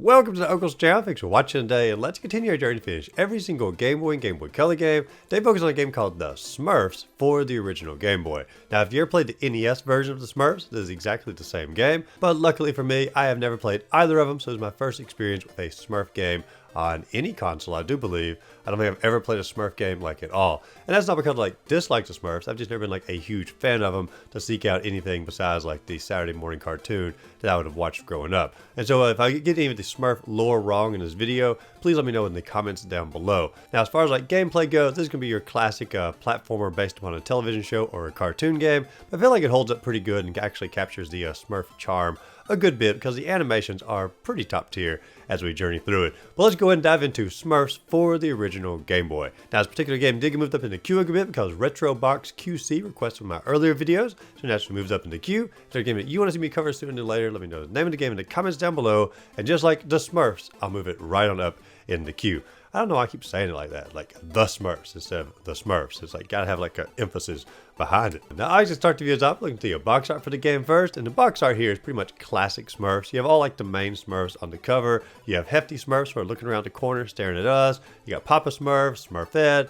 Welcome to the Uncle's channel. Thanks for watching today, and let's continue our journey to finish every single Game Boy and Game Boy Color game. They focus on a game called the Smurfs for the original Game Boy. Now, if you ever played the NES version of the Smurfs, this is exactly the same game, but luckily for me, I have never played either of them, so it was my first experience with a Smurf game on any console, I do believe. I don't think I've ever played a Smurf game like at all. And that's not because I dislike the Smurfs. I've just never been like a huge fan of them to seek out anything besides like the Saturday morning cartoon that I would have watched growing up. And so if I get any of the Smurf lore wrong in this video, please let me know in the comments down below. Now, as far as like gameplay goes, this is going to be your classic platformer based upon a television show or a cartoon game. But I feel like it holds up pretty good and actually captures the Smurf charm a good bit because the animations are pretty top tier as we journey through it. But let's go ahead and dive into Smurfs for the original Game Boy. Now, this particular game did get moved up into queue a bit because Retrobox QC requested one of my earlier videos, so naturally moves up into queue. If there's a game that you want to see me cover sooner than later, let me know the name of the game in the comments down below. And just like the Smurfs, I'll move it right on up in the queue. I don't know why I keep saying it like that, like the Smurfs instead of the Smurfs. It's like gotta have like an emphasis behind it. Now, I just start the videos off looking through your box art for the game first, and the box art here is pretty much classic Smurfs. You have all like the main Smurfs on the cover. You have Hefty Smurfs who are looking around the corner staring at us. You got Papa Smurf, Smurfette,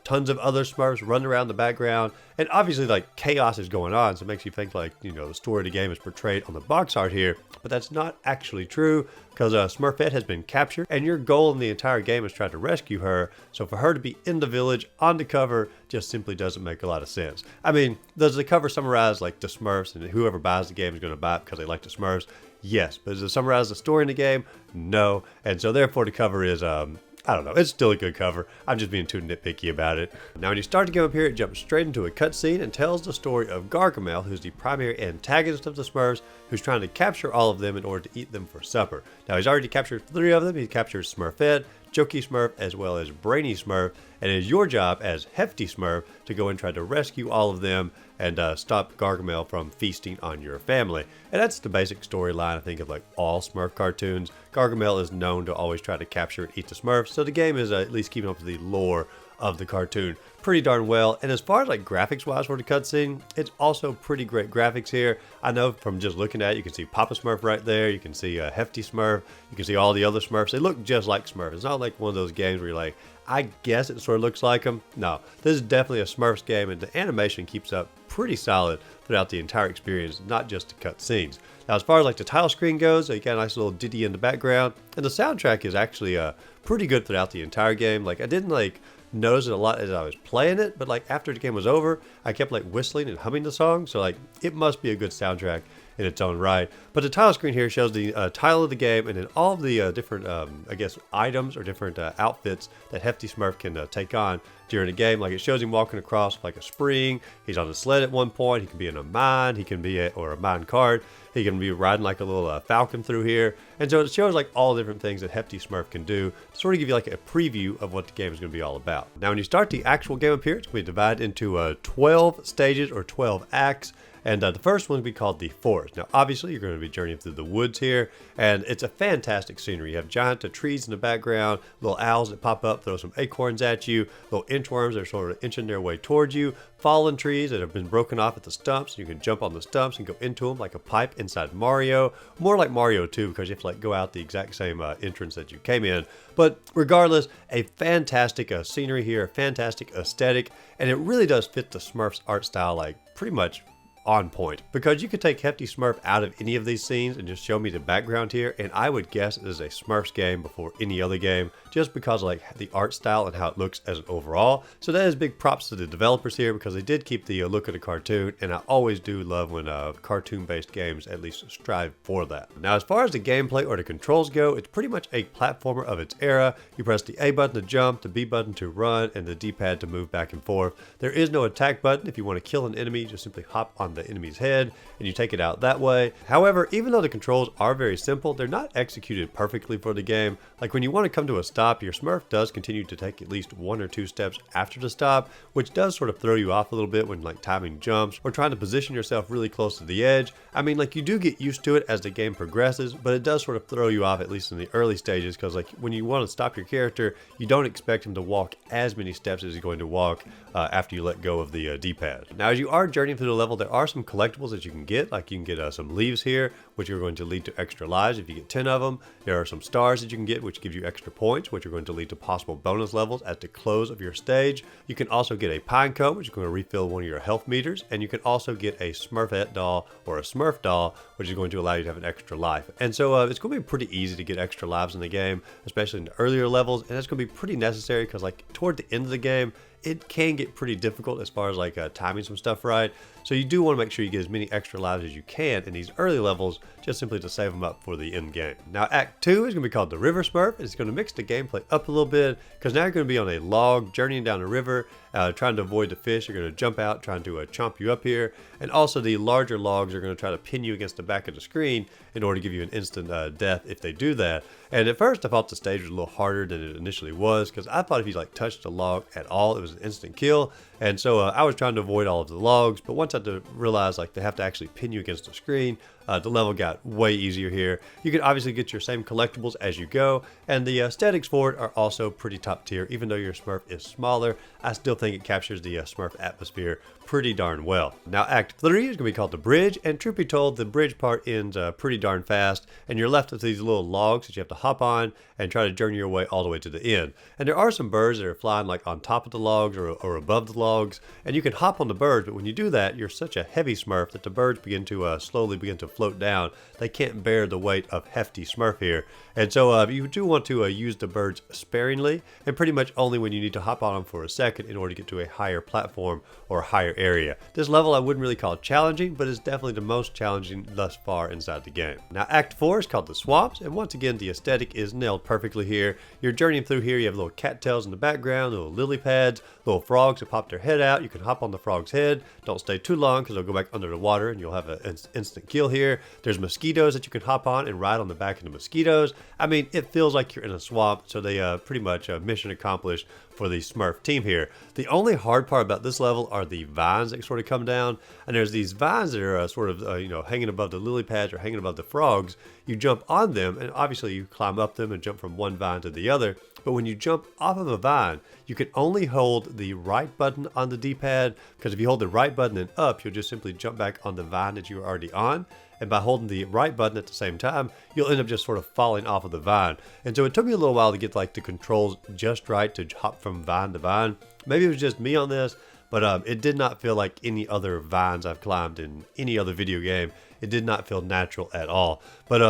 tons of other Smurfs running around the background, and obviously like chaos is going on, so it makes you think like, you know, the story of the game is portrayed on the box art here, but that's not actually true because Smurfette has been captured, and your goal in the entire game is trying to rescue her. So for her to be in the village on the cover just simply doesn't make a lot of sense. I mean, does the cover summarize like the Smurfs and whoever buys the game is going to buy it because they like the Smurfs? Yes. But does it summarize the story in the game? No. And so therefore the cover is, I don't know, it's still a good cover. I'm just being too nitpicky about it. Now when you start the game up here, it jumps straight into a cutscene and tells the story of Gargamel, who's the primary antagonist of the Smurfs, who's trying to capture all of them in order to eat them for supper. Now he's already captured 3 of them. He captures Smurfette, Jokey Smurf, as well as Brainy Smurf, and it is your job as Hefty Smurf to go and try to rescue all of them and stop Gargamel from feasting on your family. And that's the basic storyline, I think, of like all Smurf cartoons. Gargamel is known to always try to capture and eat the Smurfs, so the game is at least keeping up with the lore of the cartoon pretty darn well. And as far as like graphics wise for the cutscene, it's also pretty great graphics here. I know from just looking at it, you can see Papa Smurf right there, you can see Hefty Smurf, you can see all the other Smurfs. They look just like Smurfs. It's not like one of those games where you're like, I guess it sort of looks like them. No, this is definitely a Smurfs game, and the animation keeps up pretty solid throughout the entire experience, not just the cutscenes. Now, as far as like the title screen goes, you got a nice little ditty in the background, and the soundtrack is actually pretty good throughout the entire game. Like, I didn't like notice it a lot as I was playing it, but like after the game was over, I kept like whistling and humming the song, so like it must be a good soundtrack in its own right. But the title screen here shows the title of the game, and then all of the different, I guess, items or different outfits that Hefty Smurf can take on during the game. Like it shows him walking across like a spring. He's on a sled at one point. He can be in a mine. He can be or a mine cart. He can be riding like a little falcon through here. And so it shows like all the different things that Hefty Smurf can do to sort of give you like a preview of what the game is going to be all about. Now, when you start the actual game up here, it's going to be divided into 12 stages or 12 acts. And the first one will be called the Forest. Now, obviously, you're going to be journeying through the woods here, and it's a fantastic scenery. You have giant trees in the background, little owls that pop up, throw some acorns at you, little inchworms that are sort of inching their way towards you, fallen trees that have been broken off at the stumps. You can jump on the stumps and go into them like a pipe inside Mario. More like Mario 2, because you have to like go out the exact same entrance that you came in. But regardless, a fantastic scenery here, a fantastic aesthetic, and it really does fit the Smurfs art style like pretty much on point, because you could take Hefty Smurf out of any of these scenes and just show me the background here, and I would guess it is a Smurfs game before any other game, just because of like the art style and how it looks as an overall. So that is big props to the developers here, because they did keep the look of the cartoon, and I always do love when cartoon-based games at least strive for that. Now, as far as the gameplay or the controls go, it's pretty much a platformer of its era. You press the A button to jump, the B button to run, and the D-pad to move back and forth. There is no attack button. If you want to kill an enemy, you just simply hop on the enemy's head and you take it out that way. However, even though the controls are very simple, they're not executed perfectly for the game. Like when you want to come to a stop, your Smurf does continue to take at least 1 or 2 steps after the stop, which does sort of throw you off a little bit when like timing jumps or trying to position yourself really close to the edge. I mean, like you do get used to it as the game progresses, but it does sort of throw you off, at least in the early stages, because like when you want to stop your character, you don't expect him to walk as many steps as he's going to walk after you let go of the D-pad. Now, as you are journeying through the level, there are are some collectibles that you can get, like you can get some leaves here, which are going to lead to extra lives if you get 10 of them. There are some stars that you can get, which gives you extra points, which are going to lead to possible bonus levels at the close of your stage. You can also get a pine cone, which is going to refill one of your health meters, and you can also get a Smurfette doll or a Smurf doll, which is going to allow you to have an extra life. And so it's going to be pretty easy to get extra lives in the game, especially in the earlier levels, and it's going to be pretty necessary because like toward the end of the game, it can get pretty difficult as far as like timing some stuff right. So you do want to make sure you get as many extra lives as you can in these early levels, just simply to save them up for the end game. Now Act 2 is going to be called the River Smurf. It's going to mix the gameplay up a little bit, because now you're going to be on a log journeying down a river, trying to avoid the fish. You're going to jump out, trying to chomp you up here. And also the larger logs are going to try to pin you against the back of the screen in order to give you an instant death if they do that. And at first I thought the stage was a little harder than it initially was, because I thought if you like touched the log at all, it was an instant kill. And so I was trying to avoid all of the logs, but once I realized like they have to actually pin you against the screen, the level got way easier here. You can obviously get your same collectibles as you go, and the aesthetics for it are also pretty top tier. Even though your Smurf is smaller, I still think it captures the Smurf atmosphere pretty darn well. Now Act 3 is going to be called the Bridge, and truth be told, the bridge part ends pretty darn fast, and you're left with these little logs that you have to hop on and try to journey your way all the way to the end. And there are some birds that are flying like on top of the logs or above the logs, and you can hop on the birds, but when you do that, you're such a heavy Smurf that the birds begin to slowly begin to float down. They can't bear the weight of hefty Smurf here. And so you do want to use the birds sparingly, and pretty much only when you need to hop on them for a second in order to get to a higher platform or higher area. This level I wouldn't really call challenging, but it's definitely the most challenging thus far inside the game. Now Act 4 is called the Swamps, and once again the aesthetic is nailed perfectly here. You're journeying through here, you have little cattails in the background, little lily pads, little frogs that pop their head out. You can hop on the frog's head. Don't stay too long because they'll go back under the water and you'll have an instant kill here. There's mosquitoes that you can hop on and ride on the back of the mosquitoes. I mean, it feels like you're in a swamp, so they pretty much mission accomplished for the Smurf team here. The only hard part about this level are the vines that sort of come down, and there's these vines that are sort of you know, hanging above the lily pads or hanging above the frogs. You jump on them, and obviously you climb up them and jump from one vine to the other. But when you jump off of a vine, you can only hold the right button on the D-pad, because if you hold the right button and up, you'll just simply jump back on the vine that you were already on. And by holding the right button at the same time, you'll end up just sort of falling off of the vine. And so it took me a little while to get like the controls just right to hop from vine to vine. Maybe it was just me on this, but it did not feel like any other vines I've climbed in any other video game. It did not feel natural at all. But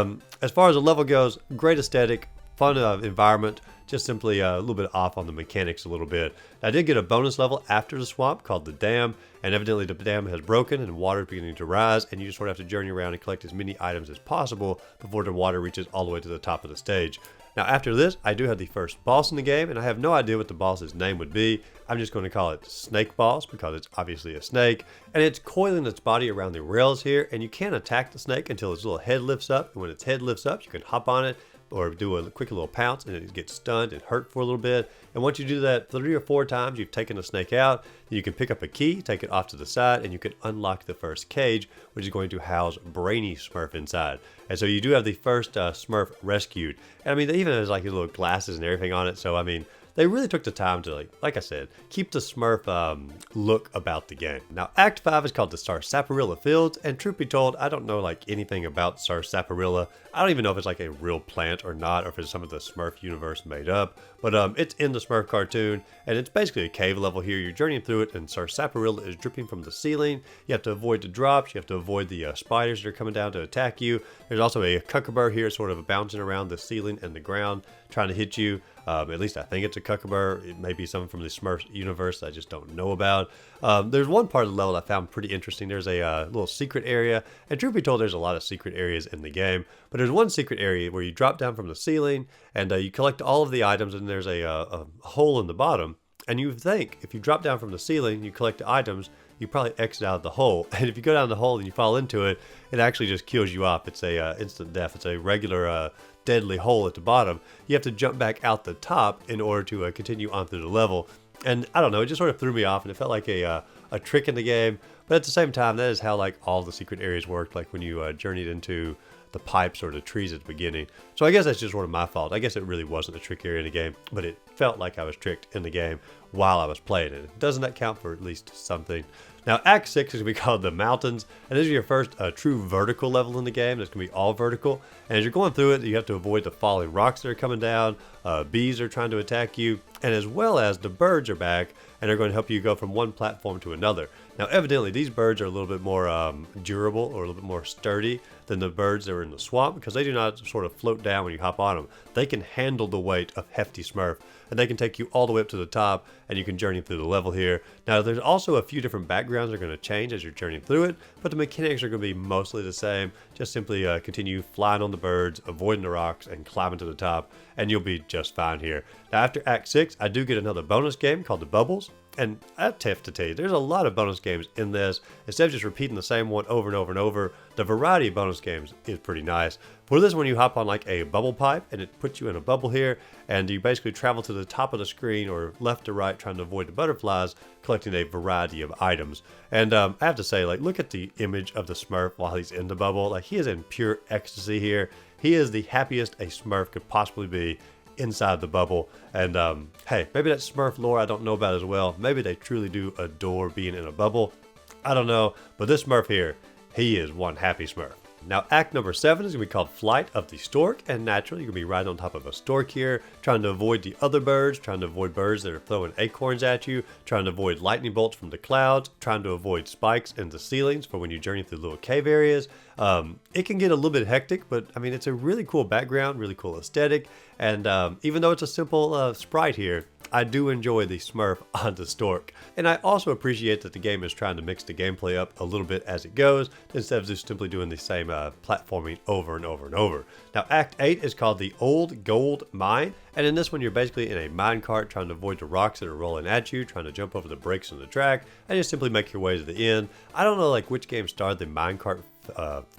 as far as the level goes, great aesthetic, fun environment, just simply a little bit off on the mechanics a little bit. I did get a bonus level after the swamp called the Dam, and evidently the dam has broken and water is beginning to rise, and you just sort of have to journey around and collect as many items as possible before the water reaches all the way to the top of the stage. Now after this, I do have the first boss in the game, and I have no idea what the boss's name would be. I'm just going to call it Snake Boss because it's obviously a snake, and it's coiling its body around the rails here, and you can't attack the snake until its little head lifts up, and when its head lifts up, you can hop on it, or do a quick little pounce, and it gets stunned and hurt for a little bit. And once you do that 3 or 4 times, you've taken the snake out. You can pick up a key, take it off to the side, and you can unlock the first cage, which is going to house Brainy Smurf inside. And so you do have the first Smurf rescued. And I mean, they even has like little glasses and everything on it. So I mean, they really took the time to, like I said, keep the Smurf look about the game. Now, Act 5 is called the Sarsaparilla Fields, and truth be told, I don't know like anything about Sarsaparilla. I don't even know if it's like a real plant or not, or if it's some of the Smurf universe made up. But it's in the Smurf cartoon, and it's basically a cave level here. You're journeying through it, and Sarsaparilla is dripping from the ceiling. You have to avoid the drops. You have to avoid the spiders that are coming down to attack you. There's also a kookaburra here sort of bouncing around the ceiling and the ground, trying to hit you. At least I think it's a kookaburra. It may be something from the Smurfs universe I just don't know about. There's one part of the level I found pretty interesting. There's a little secret area, and truth be told, there's a lot of secret areas in the game. But there's one secret area where you drop down from the ceiling, and you collect all of the items, and there's a hole in the bottom. And you think if you drop down from the ceiling, you collect the items, you probably exit out of the hole. And if you go down the hole and you fall into it, it actually just kills you off. It's a instant death. It's a regular deadly hole at the bottom. You have to jump back out the top in order to continue on through the level. And I don't know, it just sort of threw me off, and it felt like a trick in the game. But at the same time, that is how like all the secret areas worked. Like when you journeyed into the pipes or the trees at the beginning. So I guess that's just one of my fault. I guess it really wasn't a trick area in the game, but it felt like I was tricked in the game while I was playing it. Doesn't that count for at least something? Now, Act 6 is going to be called the Mountains, and this is your first true vertical level in the game. It's going to be all vertical, and as you're going through it, you have to avoid the falling rocks that are coming down, bees are trying to attack you, and as well as the birds are back, and they're going to help you go from one platform to another. Now, evidently, these birds are a little bit more durable or a little bit more sturdy than the birds that were in the swamp because they do not sort of float down when you hop on them. They can handle the weight of hefty Smurf, and they can take you all the way up to the top, and you can journey through the level here. Now, there's also a few different backgrounds that are going to change as you're journeying through it, but the mechanics are going to be mostly the same. Just simply continue flying on the birds, avoiding the rocks, and climbing to the top, and you'll be just fine here. Now, after Act 6, I do get another bonus game called the Bubbles. And I have to tell you, there's a lot of bonus games in this. Instead of just repeating the same one over and over and over, the variety of bonus games is pretty nice. For this one, you hop on like a bubble pipe, and it puts you in a bubble here, and you basically travel to the top of the screen or left to right trying to avoid the butterflies, collecting a variety of items. And I have to say, like, look at the image of the Smurf while he's in the bubble. Like, he is in pure ecstasy here. He is the happiest a Smurf could possibly be inside the bubble. And hey, maybe that's Smurf lore I don't know about as well. Maybe they truly do adore being in a bubble. I don't know, but this Smurf here, he is one happy Smurf. Now, act number 7 is going to be called Flight of the Stork, and naturally, you're going to be riding on top of a stork here, trying to avoid the other birds, trying to avoid birds that are throwing acorns at you, trying to avoid lightning bolts from the clouds, trying to avoid spikes in the ceilings for when you journey through little cave areas. It can get a little bit hectic, but I mean, it's a really cool background, really cool aesthetic, and even though it's a simple sprite here, I do enjoy the Smurf on the stork. And I also appreciate that the game is trying to mix the gameplay up a little bit as it goes, instead of just simply doing the same platforming over and over and over. Now, Act 8 is called the Old Gold Mine, and in this one you're basically in a minecart trying to avoid the rocks that are rolling at you, trying to jump over the breaks in the track, and just simply make your way to the end. I don't know like which game started the minecart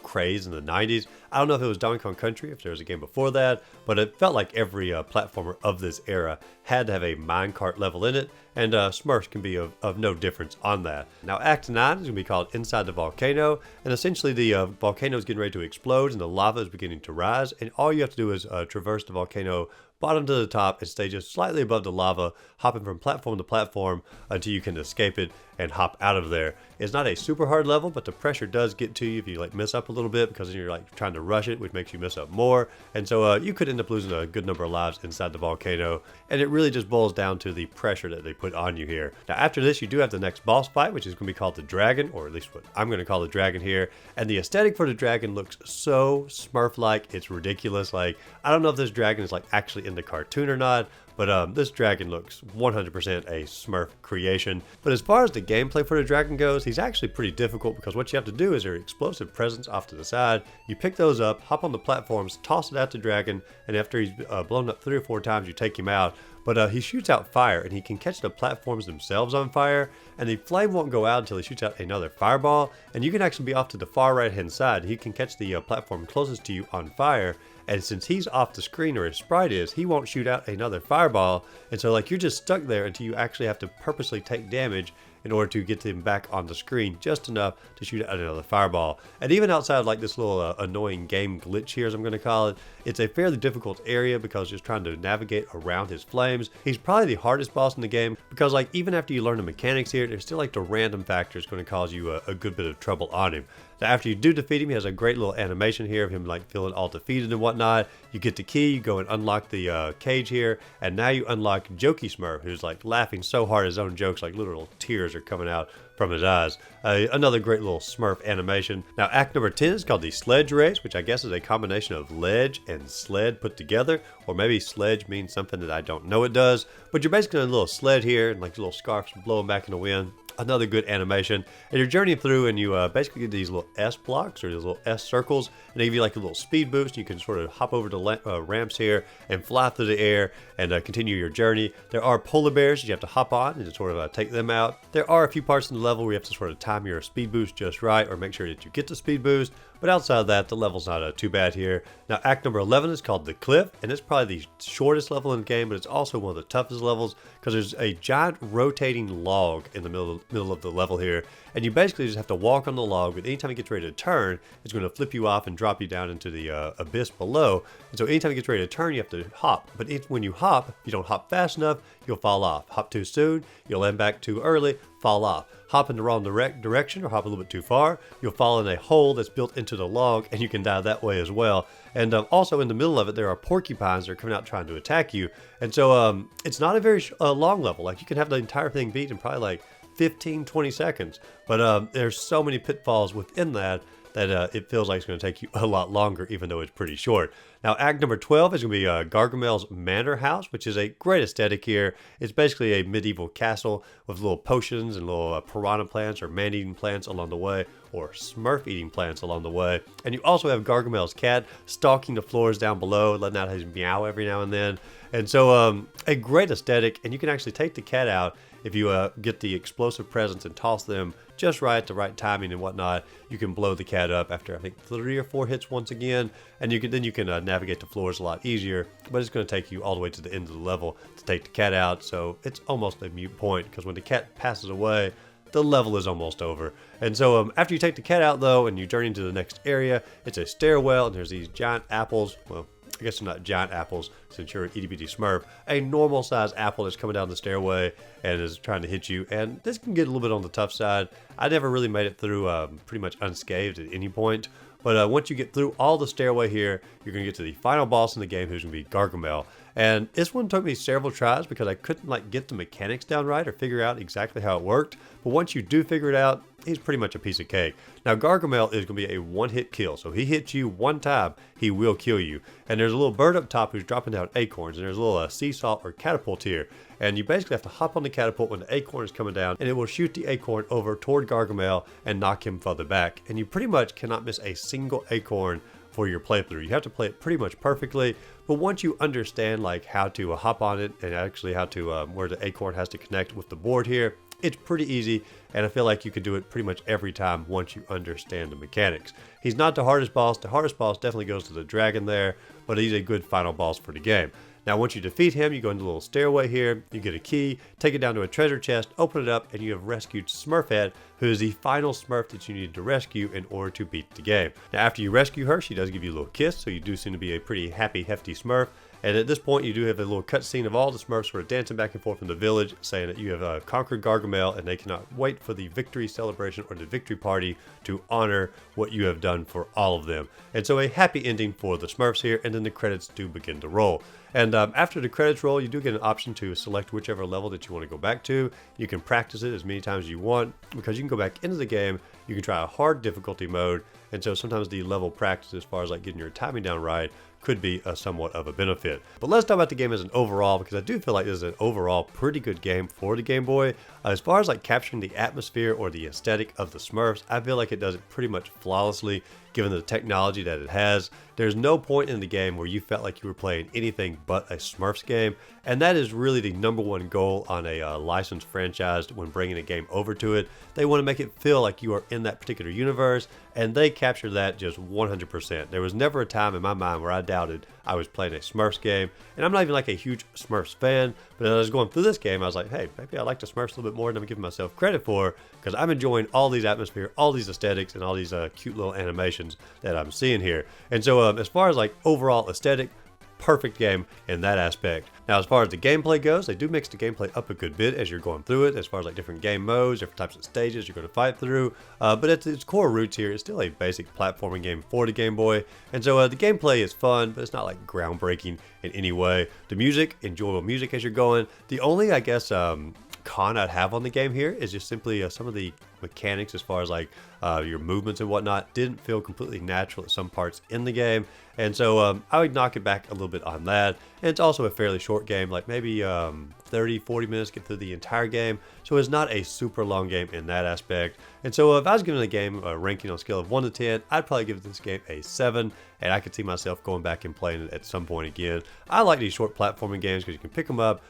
craze in the 90s. I don't know if it was Donkey Kong Country, if there was a game before that, but it felt like every platformer of this era had to have a minecart level in it, and Smurfs can be of no difference on that. Now, Act 9 is going to be called Inside the Volcano, and essentially the volcano is getting ready to explode and the lava is beginning to rise, and all you have to do is traverse the volcano bottom to the top and stay just slightly above the lava, hopping from platform to platform until you can escape it and hop out of there. It's not a super hard level, but the pressure does get to you if you like mess up a little bit, because then you're like trying to rush it, which makes you mess up more. And so you could end up losing a good number of lives inside the volcano. And it really just boils down to the pressure that they put on you here. Now, after this, you do have the next boss fight, which is going to be called the Dragon, or at least what I'm going to call the Dragon here. And the aesthetic for the dragon looks so Smurf-like, it's ridiculous. Like, I don't know if this dragon is like actually in the cartoon or not, but this dragon looks 100% a Smurf creation. But as far as the gameplay for the dragon goes, he's actually pretty difficult, because what you have to do is there are explosive presents off to the side. You pick those up, hop on the platforms, toss it at the dragon, and after he's blown up 3 or 4 times, you take him out. But he shoots out fire, and he can catch the platforms themselves on fire, and the flame won't go out until he shoots out another fireball, and you can actually be off to the far right hand side. He can catch the platform closest to you on fire, and since he's off the screen, or his sprite is, he won't shoot out another fireball, and so like you're just stuck there until you actually have to purposely take damage in order to get them back on the screen just enough to shoot out another fireball. And even outside of like this little annoying game glitch here, as I'm going to call it, it's a fairly difficult area, because just trying to navigate around his flames. He's probably the hardest boss in the game, because like even after you learn the mechanics here, there's still like the random factors going to cause you a good bit of trouble on him. Now, after you do defeat him, he has a great little animation here of him like feeling all defeated and whatnot. You get the key, you go and unlock the cage here, and now you unlock Jokey Smurf, who's like laughing so hard at his own jokes, like literal tears are coming out from his eyes. Another great little Smurf animation. Now, act number 10 is called the Sledge Race, which I guess is a combination of ledge and sled put together, or maybe sledge means something that I don't know it does, but you're basically on a little sled here, and like little scarfs blowing back in the wind. Another good animation, and you're journeying through, and you basically get these little S blocks, or these little S circles, and they give you like a little speed boost. You can sort of hop over the ramps here and fly through the air and continue your journey. There are polar bears that you have to hop on and sort of take them out. There are a few parts in the level where you have to sort of time your speed boost just right, or make sure that you get the speed boost, But outside of that, the level's not too bad here. Now, act number 11 is called The Cliff, and it's probably the shortest level in the game, but it's also one of the toughest levels because there's a giant rotating log in the middle of the level here. And you basically just have to walk on the log, but anytime it gets ready to turn, it's going to flip you off and drop you down into the abyss below. And so anytime it gets ready to turn, you have to hop. But when you hop, if you don't hop fast enough, you'll fall off. Hop too soon, you'll land back too early, fall off. Hop in the wrong direction or hop a little bit too far, you'll fall in a hole that's built into the log, and you can die that way as well. And also in the middle of it, there are porcupines that are coming out trying to attack you. And so it's not a very long level. Like, you can have the entire thing beat in probably like 15-20 seconds, but there's so many pitfalls within that it feels like it's going to take you a lot longer, even though it's pretty short. Now, act number 12 is going to be Gargamel's Manor House, which is a great aesthetic here. It's basically a medieval castle with little potions and little piranha plants or man-eating plants along the way, or Smurf-eating plants along the way. And you also have Gargamel's cat stalking the floors down below, letting out his meow every now and then. And so a great aesthetic, and you can actually take the cat out if you get the explosive presents and toss them just right at the right timing and whatnot. You can blow the cat up after I think 3 or 4 hits once again, and you can navigate the floors a lot easier. But it's going to take you all the way to the end of the level to take the cat out, so it's almost a moot point because when the cat passes away, the level is almost over. And so after you take the cat out though, and you journey into the next area, it's a stairwell, and there's these giant apples. Well, I guess they're not giant apples since you're an itty bitty Smurf. A normal sized apple that's coming down the stairway and is trying to hit you. And this can get a little bit on the tough side. I never really made it through pretty much unscathed at any point. But once you get through all the stairway here, you're going to get to the final boss in the game, who's going to be Gargamel. And this one took me several tries because I couldn't get the mechanics down right or figure out exactly how it worked. But once you do figure it out, he's pretty much a piece of cake. Now, Gargamel is going to be a one-hit kill. So he hits you one time, he will kill you. And there's a little bird up top who's dropping down acorns. And there's a little seesaw or catapult here. And you basically have to hop on the catapult when the acorn is coming down, and it will shoot the acorn over toward Gargamel and knock him further back. And you pretty much cannot miss a single acorn for your playthrough. You have to play it pretty much perfectly, but once you understand how to hop on it and actually how to where the acorn has to connect with the board here, it's pretty easy, and I feel like you can do it pretty much every time once you understand the mechanics. He's not the hardest boss. The hardest boss definitely goes to the dragon there, but he's a good final boss for the game. Now, once you defeat him, you go into a little stairway here, you get a key, take it down to a treasure chest, open it up, and you have rescued Smurfette, who is the final Smurf that you need to rescue in order to beat the game. Now, after you rescue her, she does give you a little kiss, so you do seem to be a pretty happy, hefty Smurf. And at this point, you do have a little cutscene of all the Smurfs sort of dancing back and forth in the village, saying that you have conquered Gargamel, and they cannot wait for the victory celebration or the victory party to honor what you have done for all of them. And so a happy ending for the Smurfs here, and then the credits do begin to roll. And after the credits roll, you do get an option to select whichever level that you want to go back to. You can practice it as many times as you want, because you can go back into the game, you can try a hard difficulty mode, and so sometimes the level practice as far as getting your timing down right could be somewhat of a benefit. But let's talk about the game as an overall, because I do feel like this is an overall pretty good game for the Game Boy. As far as capturing the atmosphere or the aesthetic of the Smurfs, I feel like it does it pretty much flawlessly given the technology that it has. There's no point in the game where you felt like you were playing anything but a Smurfs game, and that is really the #1 goal on a licensed franchise when bringing a game over to it. They want to make it feel like you are in that particular universe, and they capture that just 100%. There was never a time in my mind where I doubted I was playing a Smurfs game, and I'm not even a huge Smurfs fan, but as I was going through this game, I was like, hey, maybe I like the Smurfs a little bit more than I'm giving myself credit for, because I'm enjoying all these atmosphere, all these aesthetics, and all these cute little animations that I'm seeing here. And so as far as overall aesthetic, perfect game in that aspect. Now, as far as the gameplay goes, they do mix the gameplay up a good bit as you're going through it, as far as different game modes, different types of stages you're going to fight through. But at its core roots here, it's still a basic platforming game for the Game Boy. And so the gameplay is fun, but it's not groundbreaking in any way. The music, enjoyable music as you're going. The only, I guess, con I'd have on the game here is just simply some of the mechanics as far as your movements and whatnot didn't feel completely natural at some parts in the game, and so I would knock it back a little bit on that. And it's also a fairly short game, maybe 30-40 minutes get through the entire game, so it's not a super long game in that aspect. And so if I was giving the game a ranking on a scale of 1 to 10, I'd probably give this game a 7, and I could see myself going back and playing it at some point again. I like these short platforming games because you can pick them up,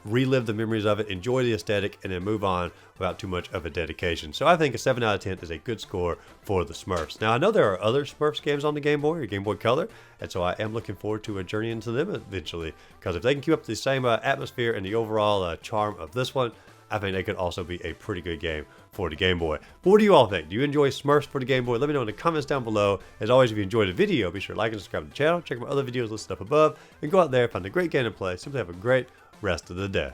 relive the memories of it, enjoy the aesthetic, and then move on without too much of a dead dedication. So I think a 7 out of 10 is a good score for the Smurfs. Now I know there are other Smurfs games on the Game Boy or Game Boy Color, and so I am looking forward to a journey into them eventually, because if they can keep up the same atmosphere and the overall charm of this one, I think they could also be a pretty good game for the Game Boy. But what do you all think? Do you enjoy Smurfs for the Game Boy? Let me know in the comments down below. As always, if you enjoyed the video, be sure to like and subscribe to the channel. Check out my other videos listed up above, and go out there, find a great game to play. Simply have a great rest of the day.